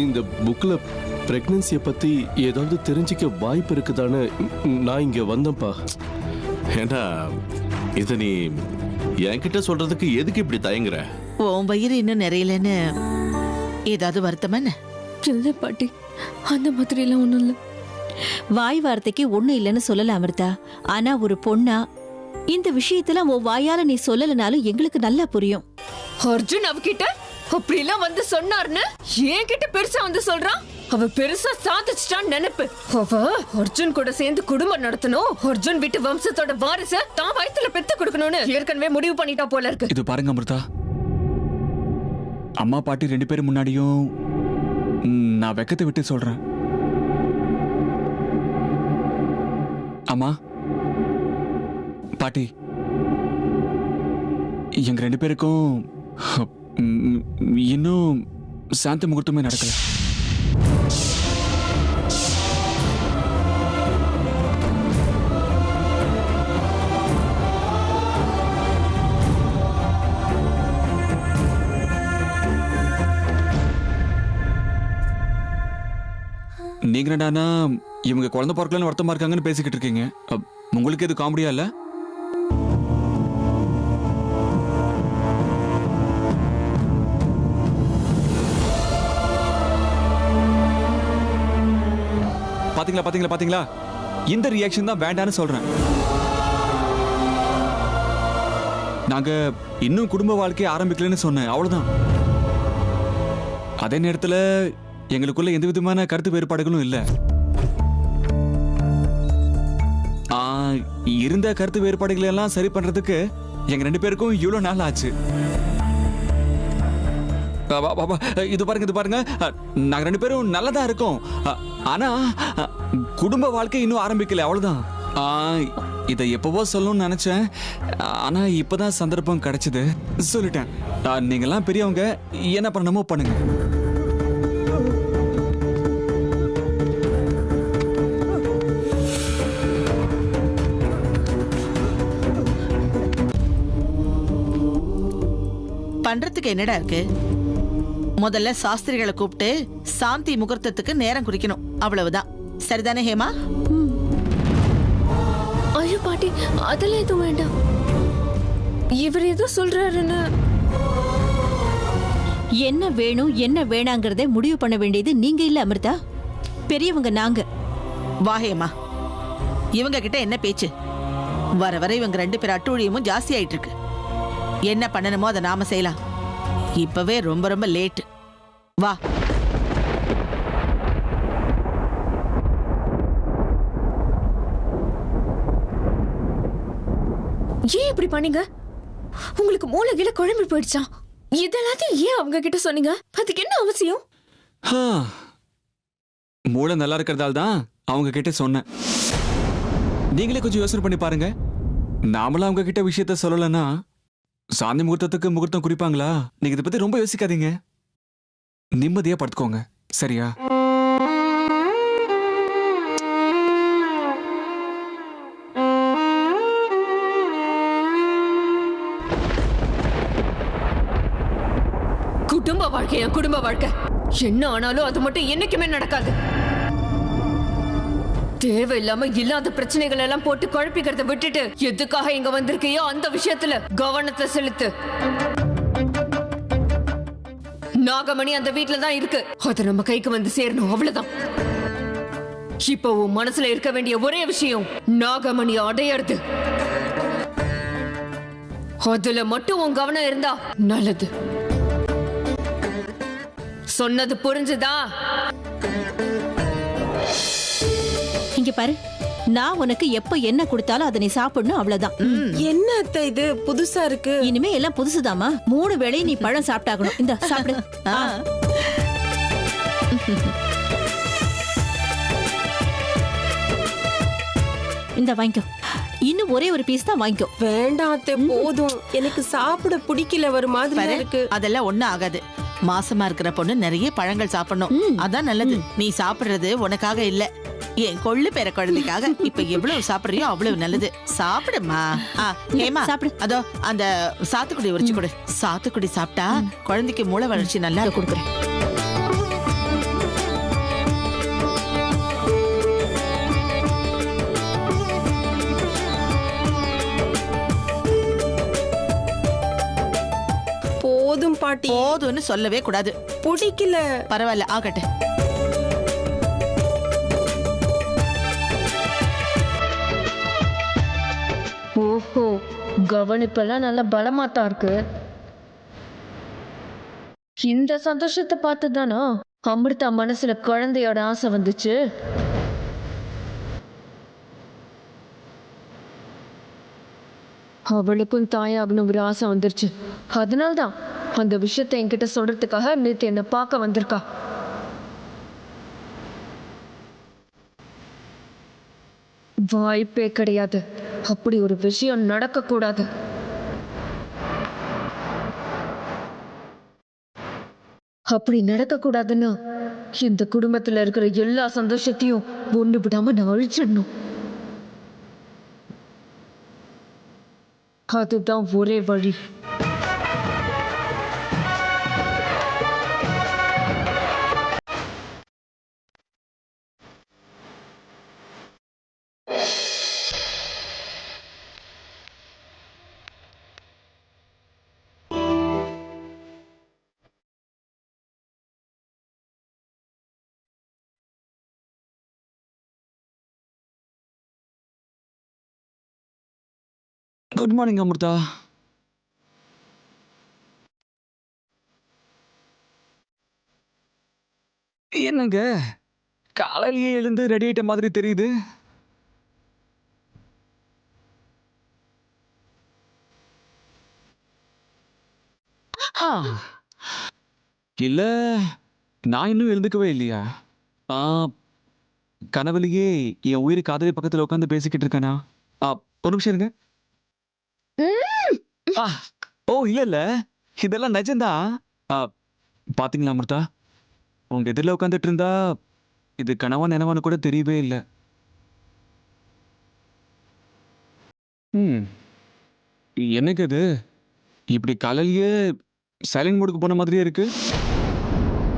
இந்த புக்ல பிரெக்னன்சியை பத்தி ஏதாவது தெரிஞ்சுக்க வாய்ப்பு இருக்குதான்னு நான் இங்க வந்தேன்ப்பா. ஏண்டா இத நீ என்கிட்ட சொல்றதுக்கு எதுக்கு இப்படி தயங்குற? உன் வயிறு இன்னும் நிறையலன்னு ஏதாவது வருத்தமா என்ன? இல்லை பாட்டி, அந்த மாதிரி எல்லாம் ஒண்ணும் இல்ல. வாய் வார்த்தைக்கு ஒண்ணு இல்லைன்னு சொல்லல அமிர்தா. ஆனா ஒரு பொண்ணா இந்த விஷயத்துல உன் வாயால நீ சொல்லலனாலும் எங்களுக்கு நல்லா புரியும். அர்ஜுன் அவகிட்ட அப்படி எல்லாம் வந்து சொன்னார்னு என்கிட்ட பெருசா வந்து சொல்றான். அவ பெருசா சாதிச்சிட்டான்னு நினைப்பு. அவ அர்ஜுன் கூட சேர்ந்து குடும்பம் நடத்தணும், அர்ஜுன் வீட்டு வம்சத்தோட வாரிச தான் வயித்துல பெத்து கொடுக்கணும்னு ஏற்கனவே முடிவு பண்ணிட்டா போல இருக்கு. இது பாருங்க அமிர்தா, அம்மா பாட்டி 2 பேரும் முன்னாடியும் நான் வெக்கத்தை விட்டு சொல்றேன். அம்மா பாட்டி, எங்க 2 பேருக்கும் இன்னும் சாந்தி முகூர்த்தமே நடக்கல. நீங்க என்னடானா இவங்க குழந்தை பிறக்கலன்னு வருத்தமா இருக்காங்கன்னு பேசிக்கிட்டு இருக்கீங்க. உங்களுக்கு எது காமெடியா இல்ல? பாத்தீங்களா பாத்தீங்களா பாத்தீங்களா, இந்த ரியாக்ஷன் தான் வேண்டான்னு சொல்றேன். நாங்க இன்னும் குடும்ப வாழ்க்கையை ஆரம்பிக்கலன்னு சொன்னேன், அவ்வளவுதான். அதே நேரத்துல எங்களுக்குள்ள எந்த விதமான கருத்து வேறுபாடுகளும் இல்ல. இருந்த கருத்து வேறுபாடுகளை எல்லாம் சரி பண்றதுக்கு எங்க 2 பேருக்கும் இவ்வளவு நாள் ஆச்சு. இது பாருங்க இது பாருங்க, நாங்க 2 பேரும் நல்லதா இருக்கோம். ஆனா குடும்ப வாழ்க்கை இன்னும் ஆரம்பிக்கல, அவ்வளவுதான். இதை எப்பவோ சொல்லணும்னு நினைச்சேன், ஆனா இப்பதான் சந்தர்ப்பம் கிடைச்சது, சொல்லிட்டேன். நீங்க எல்லாம் பெரியவங்க, என்ன பண்ணணுமோ பண்ணுங்க. பண்றதுக்கு என்னடா இருக்கு? முதல்ல சாஸ்திரிகளை கூப்பிட்டு சாந்தி முகூர்த்தத்துக்கு நேரம் குறிக்கணும், அவ்வளவுதான். சரிதானே ஹேமா? ஐயோ பாட்டி, அதெல்லாம் எதுவும் வேண்டாம். இவர் ஏதோ சொல்றாருன்னு. என்ன வேணும் என்ன வேணாங்கிறதை முடிவு பண்ண வேண்டியது நீங்க இல்ல அமிர்தா, பெரியவங்க நாங்க. வா ஹேமா, இவங்க கிட்ட என்ன பேச்சு? வர வர இவங்க 2 பேர் அட்டூழியமும் ஜாஸ்தி ஆயிட்டு இருக்கு. என்ன பண்ணணுமோ அதை நாம செய்யலாம். இப்பவே ரொம்ப ரொம்ப லேட். வா. ஏன் இப்படி பண்ணீங்க? உங்களுக்கு மூளை கீழே குழம்பு போயிடுச்சா? இதெல்லாத்தையும் ஏன் அவங்க கிட்ட சொன்னீங்க? அதுக்கு என்ன அவசியம்? மூளை நல்லா இருக்கிறதால தான் அவங்க கிட்ட சொன்னேன். நீங்களே கொஞ்சம் யோசனை பண்ணி பாருங்க. நாமளும் அவங்க கிட்ட விஷயத்த சொல்லலன்னா சாந்தி முகூர்த்தத்துக்கு முகூர்த்தம் குறிப்பாங்களா? நீங்க இதை பத்தி ரொம்ப யோசிக்காதீங்க, நிம்மதியா படுத்துக்கோங்க, சரியா? குடும்ப வாழ்க்கை என் குடும்ப வாழ்க்கை, என்ன ஆனாலும் அது மட்டும் என்னைக்குமே நடக்காது. தேவையில்லாம இல்லாத பிரச்சனைகள் எல்லாம் போட்டு குழப்பிக்கிறத விட்டுட்டு எதுக்காக இங்க வந்திருக்கையோ அந்த விஷயத்துல கவனத்தை செலுத்து. நாகமணி அந்த வீட்டுல தான் இருக்கு, அது நம்ம கைக்கு வந்து சேரணும், அவ்வளவுதான். இப்போ உன் மனசுல இருக்க வேண்டிய ஒரே விஷயம் நாகமணி அடையறது. அதுல மட்டும் உன் கவனம் இருந்தா நல்லது. சொன்னது புரிஞ்சுதா? இங்க பாரு, நான் உனக்கு எப்ப என்ன கொடுத்தாலும் அதை நீ சாப்பிடணும், அவ்வளவுதான். என்ன அத்தை இது புதுசா இருக்கு? இனிமே எல்லாம் புதுசுதாமா. 3 வேளை நீ பழம் சாப்பிட்டாகணும். இந்த சாப்பிடு. இந்த வாங்கிக்கோ, இன்னும் ஒரே ஒரு பீஸ் தான் வாங்கிக்கோ. வேண்டாம் அத்தை, போதும். எனக்கு சாப்பிட பிடிக்கல, ஒரு மாதிரி இருக்கு. அதெல்லாம் ஒண்ணும் ஆகாது. மாசமா இருக்கிற பொண்ணு நிறைய பழங்கள் சாப்பிடணும், அதான் நல்லது. நீ சாப்பிடுறது உனக்காக இல்ல, என் கொள்ளு பேர குழந்தைக்காக. இப்ப எவ்வளவு சாப்பிடுறியோ அவ்வளவு நல்லது. சாப்பிடுமா. ஏமா சாப்பிடு. அதோ அந்த சாத்துக்குடி உரிச்சு கொடு. சாத்துக்குடி சாப்பிட்டா குழந்தைக்கு மூளை வளர்ச்சி நல்லா கொடுக்குறேன். பாட்டி போதும்னு சொல்லவே கூடாது. பிடிக்கல. பரவாயில்ல, ஆகட்டு. ஓஹோ, கவனிப்பெல்லாம் நல்ல பலமாத்தான் இருக்கு. இந்த சந்தோஷத்தை பார்த்துதானா அமிர்தா மனசுல குழந்தையோட ஆசை வந்துச்சு. அவளுக்கும் தாயாகணும் ஒரு ஆசை வந்துருச்சு. அதனால்தான் அந்த விஷயத்தை என்கிட்ட சொல்றதுக்காக நேத்து என்ன பார்க்க வந்திருக்கா. வாய்ப்பே கிடையாது. அப்படி ஒரு விஷயம் நடக்க கூடாது. அப்படி நடக்க கூடாதுன்னா இந்த குடும்பத்துல இருக்கிற எல்லா சந்தோஷத்தையும் ஒண்ணு விடாம நான் அழிச்சிடணும். அதுதான் ஒரே வழி. Good morning Amrita. என்னங்க காலையிலேயே எழுந்து ரெடி ஆயிட்ட மாதிரி தெரியுது. ஆ, இல்ல நான் இன்னும் எழுந்துக்கவே இல்லையா? ஆ, கனவுலயே என் உயிர் காதலி பக்கத்துல உட்காந்து பேசிக்கிட்டு இருக்கானா? ஒரு நிமிஷம் இருங்க. ஆ, ஓ இல்ல இல்ல, இதெல்லாம் நிஜம்தான். பாத்தீங்களா அமிர்தா, உங்க எதிரில் உட்காந்துட்டு இருந்தா இது கனவா நினைவான்னு கூட தெரியவே இல்லை. என்னக்கு அது இப்படி காலையிலேயே சைலண்ட் மோடுக்கு போன மாதிரியே இருக்கு?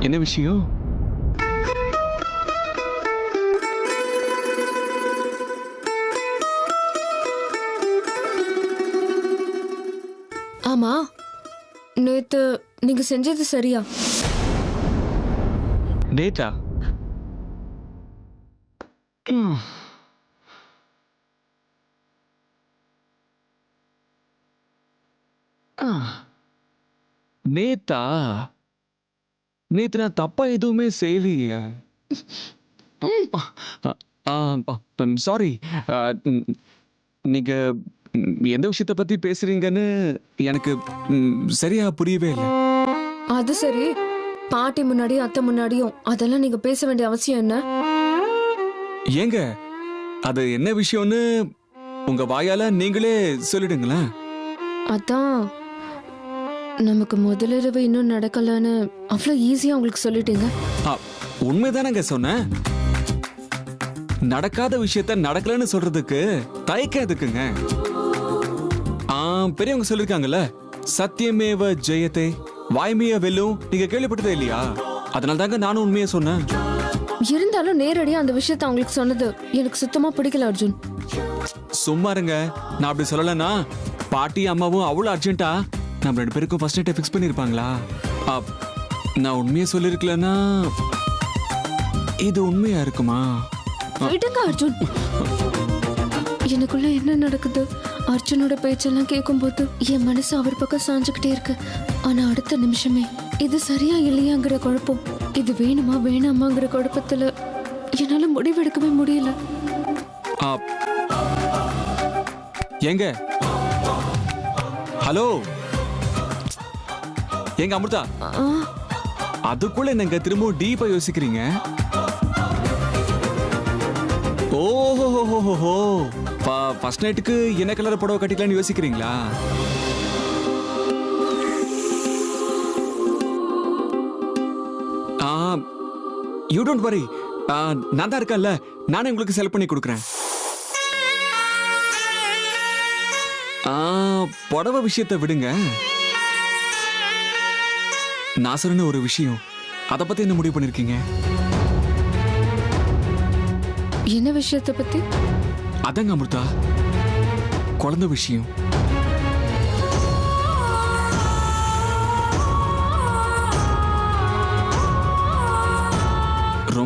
என்ன விஷயம்? ஆமா, நேத்து நீங்க செஞ்சது சரியா? டேட்டா நேத்தா? நேத்து நான் தப்பா எதுவுமே செய்யலையே. சாரி. நீங்க எந்த விஷயத்தை பத்தி பேசுறீங்கன்னு எனக்கு சரியா புரியவே இல்லை. அது சரி, பாட்டி முன்னாடியும் அத்தை முன்னாடியும் அதெல்லாம் நீங்க பேச வேண்டிய அவசியம் என்ன? ஏங்க அது என்ன விஷயம்னு உங்க வாயால நீங்களே சொல்லிடுங்களேன். அதான், நமக்கு முதலிரவு இன்னும் நடக்கலன்னு அவ்வளவு ஈஸியா உங்களுக்கு சொல்லிட்டீங்க. உண்மைதானங்க சொன்னேன். நடக்காத விஷயத்த நடக்கலன்னு சொல்றதுக்கு தயக்கம் எதுக்குங்க? பெரியவங்க சொல்லிருக்காங்கல்ல, சத்தியமேவ ஜெயத்தே, வாய்மைய வெல்லும். நீங்க கேள்விப்பட்டதே இல்லையா? அதனால தாங்க நானும் உண்மையை சொன்னேன். இருந்தாலும் நேரடியா அந்த விஷயத்த அவங்களுக்கு சொன்னது எனக்கு சுத்தமா பிடிக்கல அர்ஜுன். சும்மா இருங்க. நான் அப்படி சொல்லலன்னா பாட்டி அம்மாவும் அவ்வளவு அர்ஜென்ட்டா நம்ம 2 பேருக்கும் ஃபர்ஸ்ட் நைட்டை ஃபிக்ஸ் பண்ணிருப்பாங்களா? நான் உண்மையை சொல்லிருக்கலன்னா இது உண்மையா இருக்குமா? விடுங்க அர்ஜுன். எனக்குள்ள என்ன நடக்குது? அர்ஜுனோட பேச்செல்லாம் கேட்கும்போது என் மனசு அவர் பக்கம் சாஞ்சுக்கிட்டே இருக்கு. ஆனா அடுத்த நிமிஷமே இது சரியா இல்லையாங்கிற குழப்பம், இது வேணுமா வேணாமாங்கிற குழப்பத்துல என்னால முடிவெடுக்கவே முடியல. ஏங்க, ஹலோ, ஏங்க அமிர்தா, அதுக்குள்ள என்னங்க திரும்ப டீப்பா யோசிக்கிறீங்க? ஓஹோ, ஃபர்ஸ்ட் நைட்டுக்கு என்ன கலர் புடவை கட்டிக்கலாம்னு யோசிக்கிறீங்களா? யூ டோன்ட் வரி, நான் தான் இருக்கேன்ல, நானே உங்களுக்கு செலக்ட் பண்ணி கொடுக்குறேன். புடவை விஷயத்தை விடுங்க. நான் சொன்ன ஒரு விஷயம், அதை பத்தி என்ன முடிவு பண்ணிருக்கீங்க? என்ன விஷயத்தை பத்தி? அதங்க அமிர்தா, குழந்தை விஷயம்.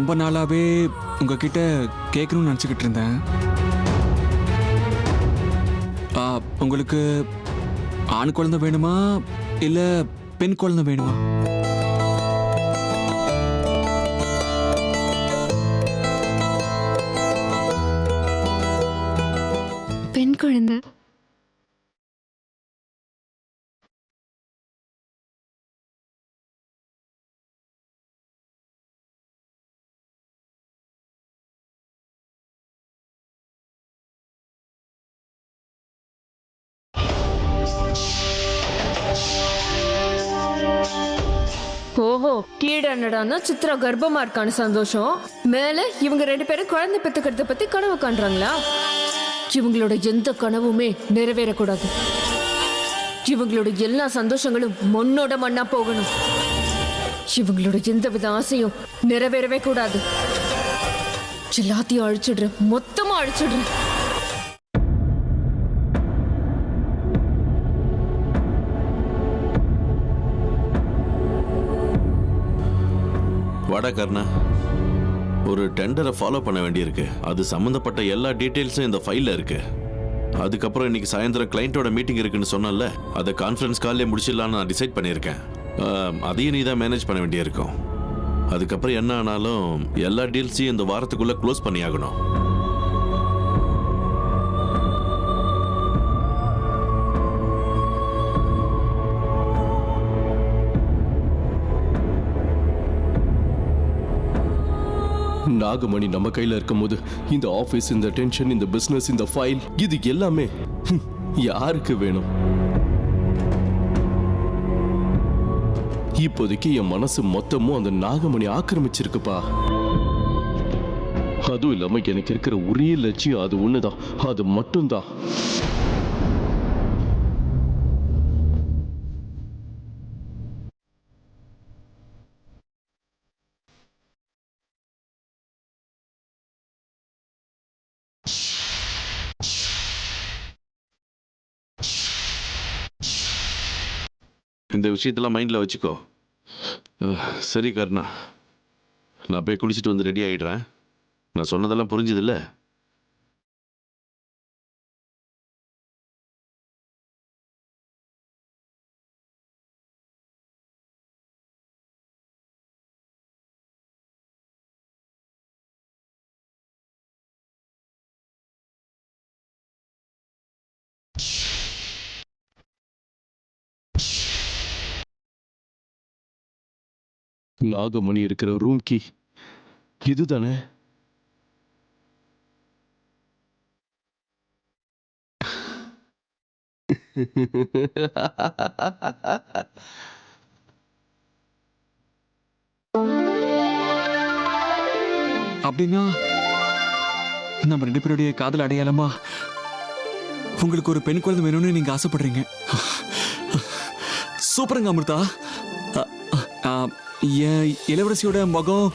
ரொம்ப நாளாவே உங்ககிட்ட கேட்கணும்னு நினச்சிக்கிட்டு இருந்தேன். உங்களுக்கு ஆண் குழந்தை வேணுமா இல்ல பெண் குழந்தை வேணுமா? பெண் குழந்தை. ஓஹோ, கீழே என்னடான்னா சித்ரா கர்ப்பமா இருக்கான்னு சந்தோஷம், மேல இவங்க 2 பேரும் குழந்தை பெத்துக்கிறத பத்தி கனவு காண்றாங்களா? இவங்களோட எந்த கனவுமே நிறைவேறக்கூடாது. இவங்களோட எல்லா சந்தோஷங்களும் மண்ணோட மண்ணா போகணும். இவங்களோட எந்தவித ஆசையும் நிறைவேறவே கூடாது. எல்லாத்தையும் அழிச்சிடுறேன், மொத்தமா அழிச்சிடுறேன். வாடா கர்ணா, ஒரு டெண்டரை ஃபாலோ பண்ண வேண்டியிருக்கு. அது சம்பந்தப்பட்ட எல்லா டீட்டெயில்ஸும் இந்த ஃபைல்ல இருக்கு. அதுக்கப்புறம் இன்னைக்கு சாயந்தரம் கிளைண்ட்டோட மீட்டிங் இருக்குன்னு சொன்னல, அதை கான்ஃபரன்ஸ் கால்லே முடிச்சிடலான்னு நான் டிசைட் பண்ணியிருக்கேன். அதையும் நீ தான் மேனேஜ் பண்ண வேண்டியிருக்கும். அதுக்கப்புறம் என்ன ஆனாலும் எல்லா டீல்ஸையும் இந்த வாரத்துக்குள்ள க்ளோஸ் பண்ணி ஆகணும். நாகமணி நம்ம கையில இருக்கும்போது இந்த ஆபீஸ், இந்த டென்ஷன், இந்த பிசினஸ், இந்த ஃபைல், இது எல்லாமே யாருக்கு வேணும்? இப்போதைக்கு என் மனசு மொத்தமும் அந்த நாகமணி ஆக்கிரமிச்சிருக்குப்பா. அதுவும் இல்லாம எனக்கு இருக்கிற ஒரே லட்சியம் அது ஒண்ணுதான், அது மட்டும்தான். இந்த விஷயத்தெல்லாம் மைண்டில் வச்சுக்கோ. சரி கர்ணா, நான் போய் குளிச்சுட்டு வந்து ரெடி ஆகிடுறேன். நான் சொன்னதெல்லாம் புரிஞ்சுதில்ல? நாகமணி இருக்கிற ரூம் கீ இதுதானே? அப்படின்னா நம்ம 2 பேருடைய காதல் அடையாளமா உங்களுக்கு ஒரு பெண் குழந்தை வேணும்னு நீங்க ஆசைப்படுறீங்க. சூப்பருங்க அமிர்தா. என் இளவரசியோட முகம்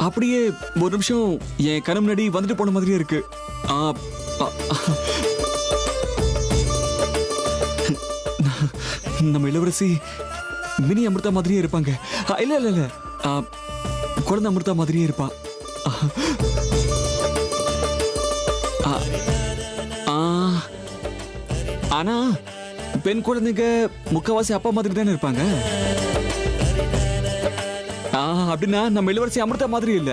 அப்படியே ஒரு நிமிஷம் என் கண் முன்னாடி வந்துட்டு போன மாதிரியே இருக்கு. நம்ம இளவரசி மினி அமிர்தா மாதிரியே இருப்பாங்க. இல்ல இல்ல இல்ல, குழந்தை அமிர்தா மாதிரியே இருப்பா. ஆனா பெண் குழந்தைங்க முக்கவாசி அப்பா மாதிரி தானே இருப்பாங்க. அப்படின்னா நம்ம இளவரசி அமிர்தா மாதிரி இல்ல,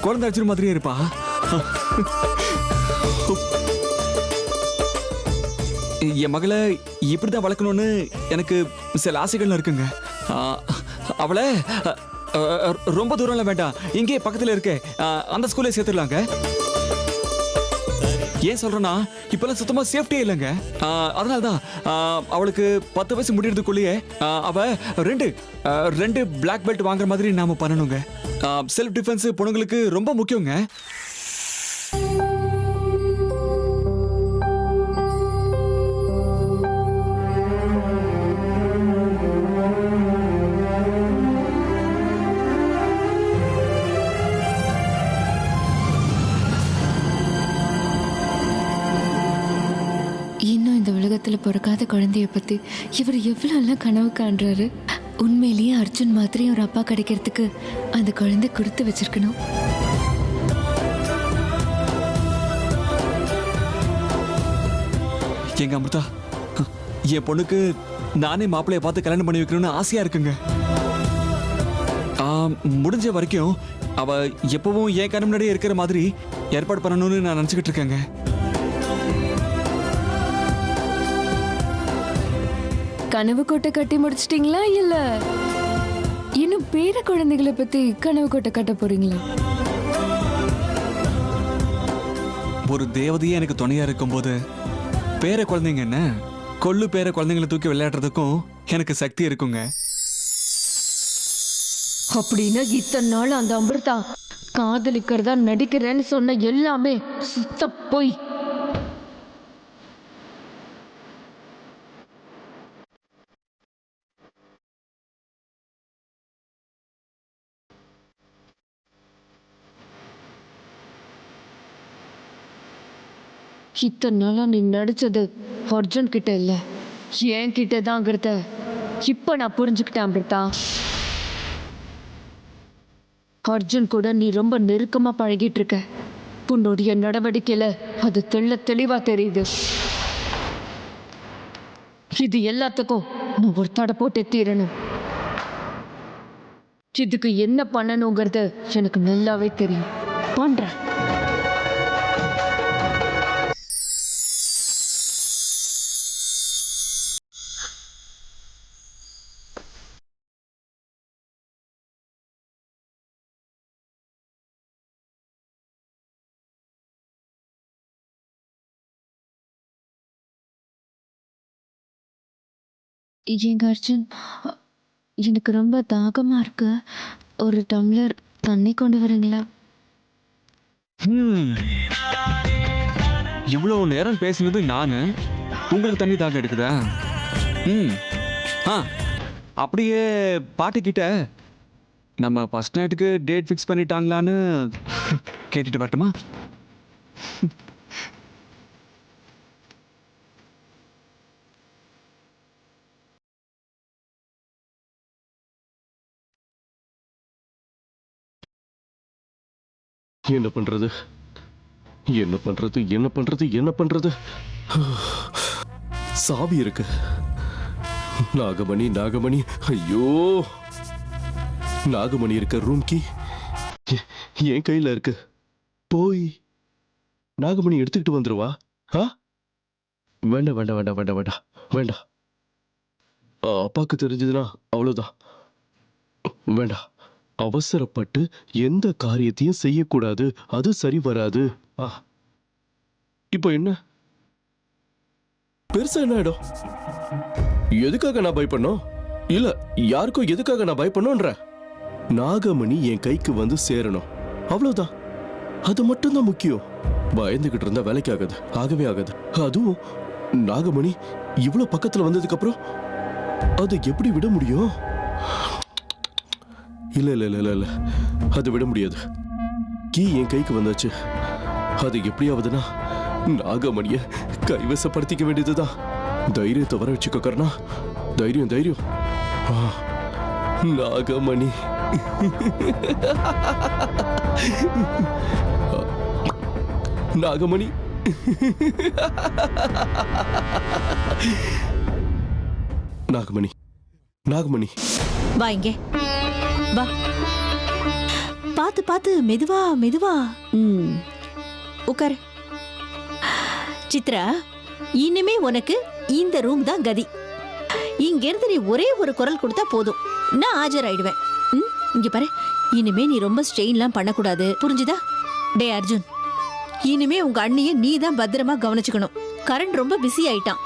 குழந்தை அர்ஜுன் மாதிரியே இருப்பா. என் மகளை இப்படிதான் வளர்க்கணும்னு எனக்கு சில ஆசைகள் இருக்குங்க. அவளை ரொம்ப தூரம்ல வேண்டாம், இங்கே பக்கத்துல இருக்க அந்த ஸ்கூல்ல சேர்த்துடலாங்க. ஏன் சொல்றேன்னா இப்பெல்லாம் சுத்தமா சேஃப்டியே இல்லைங்க. அதனால்தான் அவளுக்கு 10 வயசு முடியறதுக்குள்ளேயே அவ 2 பிளாக் பெல்ட் வாங்குற மாதிரி நாம பண்ணணுங்க. செல்ஃப் டிஃபென்ஸ் பொண்ணுங்களுக்கு ரொம்ப முக்கியங்க. பிறக்காத குழந்தைய பத்தி இவர் எவ்வளவு கனவு காண்றாரு. உண்மையிலேயே அர்ஜுன் மாதிரி ஒரு அப்பா கிடைக்கிறதுக்கு அந்த குழந்தை கொடுத்து வச்சிருக்கணும். எங்க அமிர்தா, என் பொண்ணுக்கு நானே மாப்பிள்ளைய பார்த்து கல்யாணம் பண்ணி வைக்கணும்னு ஆசையா இருக்குங்க. முடிஞ்ச வரைக்கும் அவ எப்பவும் என் கண்ணு முன்னாடியே இருக்கிற மாதிரி ஏற்பாடு பண்ணணும்னு நான் நினைச்சுக்கிட்டு இருக்கேங்க. கனவு கோட்டை கட்டி முடிச்சிட்டீங்களா இல்ல இன்னும் பேர குழந்தைகளை பத்தி கனவு கோட்டை கட்ட போறீங்களா? ஒரு தேவதையே எனக்கு துணையா இருக்கும்போது பேர குழந்தைங்க என்ன, கொள்ளு பேர குழந்தைங்களை தூக்கி விளையாடுறதுக்கும் எனக்கு சக்தி இருக்குங்க. அப்படின்னா இத்தனை நாள் அந்த அமிர்தா காதலிக்கிறதா நடிக்கிறேன்னு சொன்ன எல்லாமே சுத்த போய். இத்தனை நாளா நீ நடிச்சது அர்ஜுன் கிட்ட இல்ல என் கிட்ட தாங்கிறத இப்ப நான் புரிஞ்சுக்கிட்டேன் அமிர்தா. அர்ஜுன் கூட நீ ரொம்ப நெருக்கமா பழகிட்டு இருக்க. உன்னுடைய நடவடிக்கையில அது தெளிவா தெரியுது. இது எல்லாத்துக்கும் நான் ஒரு தடை போட்டு தீரணும். இதுக்கு என்ன பண்ணணுங்கிறது எனக்கு நல்லாவே தெரியும். பண்றேன். எங்க அர்ஜுன், எனக்கு ரொம்ப தாகமா இருக்கு. ஒரு டம்ளர் தண்ணி கொண்டு வரீங்களா? இவ்வளவு நேரம் பேசினது நானு, உங்களுக்கு தண்ணி தாகம் எடுக்குதா? அப்படியே பாட்டி கிட்ட நம்ம ஃபர்ஸ்ட் நைட்டுக்கு டேட் ஃபிக்ஸ் பண்ணிட்டாங்களான்னு கேட்டுட்டு வரட்டுமா? என்ன பண்றது, என்ன பண்றது, என்ன பண்றது, என்ன பண்றது? சாவி இருக்கு. நாகமணி, நாகமணி, ஐயோ, நாகமணி இருக்க ரூம் கீ என் கையில இருக்கு. போய் நாகமணி எடுத்துக்கிட்டு வந்துருவா. வேண்டாம் வேண்டாம் வேண்டாம் வேண்டாம் வேண்டாம் வேண்டாம். அப்பாக்கு தெரிஞ்சதுன்னா அவ்வளவுதான். வேண்டாம். அவசரப்பட்டு எந்த காரியத்தையும் செய்யக்கூடாது. அது சரி வராது. இப்போ என்ன பெருசா என்ன ஆயிடும்? எதுக்காக நான் பயப்படணும்? இல்ல யாருக்கும் எதுக்காக நான் பயப்படணும்ன்ற? நாகமணி என் கைக்கு வந்து சேரணும், அவ்வளவுதான். அது மட்டும்தான் முக்கியம். பயந்துகிட்டு இருந்தா வேலைக்கு ஆகாது, ஆகவே ஆகாது. அதுவும் நாகமணி இவ்வளவு பக்கத்துல வந்ததுக்கு அப்புறம் அது எப்படி விட முடியும்? இல்ல இல்ல இல்ல இல்ல, அது விட முடியாது. கீ என் கைக்கு வந்தாச்சு. அது எப்படியாவதுன்னா நாகமணிய கைவசப்படுத்திக்க வேண்டியதுதான். தைரியத்தை வர வச்சுக்க கர்ணா. தைரியம் தைரியம். நாகமணி நாகமணி நாகமணி நாகமணி வா இங்கே வா. பாத்து பாத்து, மெதுவா மெதுவா. உட்காரு. சித்ரா, இனிமே உனக்கு இந்த ரூம் தான் கதி. இங்க இருந்து நீ ஒரே ஒரு குரல் கொடுத்தா போதும், நான் ஆஜராயிடுவேன். இங்க பாரு, இனிமே நீ ரொம்ப ஸ்ட்ரெயின்லாம் பண்ணக்கூடாது, புரிஞ்சுதா? டே அர்ஜுன், இனிமே உங்க அண்ணிய நீ தான் பத்திரமா கவனிச்சுக்கணும். கரண் ரொம்ப பிஸி ஆயிட்டான்.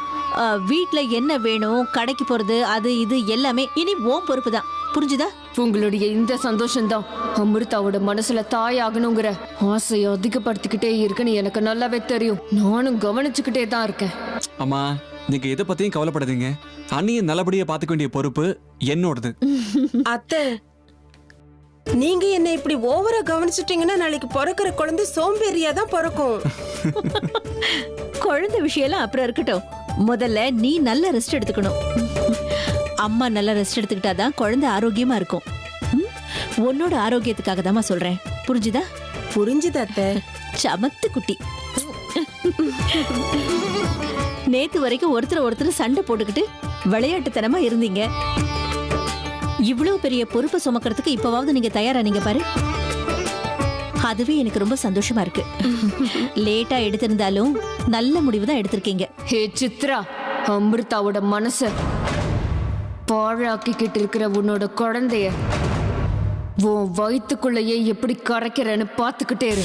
வீட்ல என்ன வேணும், கடைக்கு போறது, அது இது எல்லாமே இனி ஓம் பொறுப்பு தான், புரிஞ்சுதா? உங்களுடைய இந்த சந்தோஷம்தான் அமிர்தாவோட மனசுல தாயாகணுங்கிற ஆசையை அதிகப்படுத்திக்கிட்டே இருக்குன்னு எனக்கு நல்லாவே தெரியும். நானும் கவனிச்சுக்கிட்டே தான் இருக்கேன். அம்மா, நீங்க எதை பத்தியும் கவலைப்படாதீங்க. அண்ணியை நல்லபடியா பாத்துக்க வேண்டிய பொறுப்பு என்னோடது. அத்தை, நீங்க என்ன இப்படி ஓவரா கவனிச்சுட்டீங்கன்னா நாளைக்கு பிறக்கிற குழந்தை சோம்பேறியா தான் பிறக்கும். குழந்தை விஷயம் அப்புறம் இருக்கட்டும், முதல்ல நீ நல்ல ரெஸ்ட் எடுத்துக்கணும். அம்மா நல்லா ரெஸ்ட் எடுத்துக்கிட்டாதான் குழந்தை ஆரோக்கியமா இருக்கும். ம்? உன்னோட ஆரோக்கியத்துக்காக தாம்மா சொல்றேன், புரிஞ்சுதா? புரிஞ்சுது அத்தை. சமத்து குட்டி. நேத்து வரைக்கும் ஒருத்தர் சண்டை போட்டுக்கிட்டு விளையாட்டுத்தனமா இருந்தீங்க. இவ்வளவு பெரிய பொறுப்பை சுமக்கிறதுக்கு இப்பவாவது நீங்க தயாரா? நீங்க பாரு, அதுவே எனக்கு ரொம்ப சந்தோஷமா இருக்கு. லேட்டா எடுத்திருந்தாலும் நல்ல முடிவு தான் எடுத்திருக்கீங்க. ஹே சித்ரா, அமிர்தாவோட மனச பாழாக்கிக்கிட்டு இருக்கிற உன்னோட குழந்தைய உன் வயித்துக்குள்ளேயே எப்படி கரைக்கிறேன்னு பார்த்துக்கிட்டே இரு.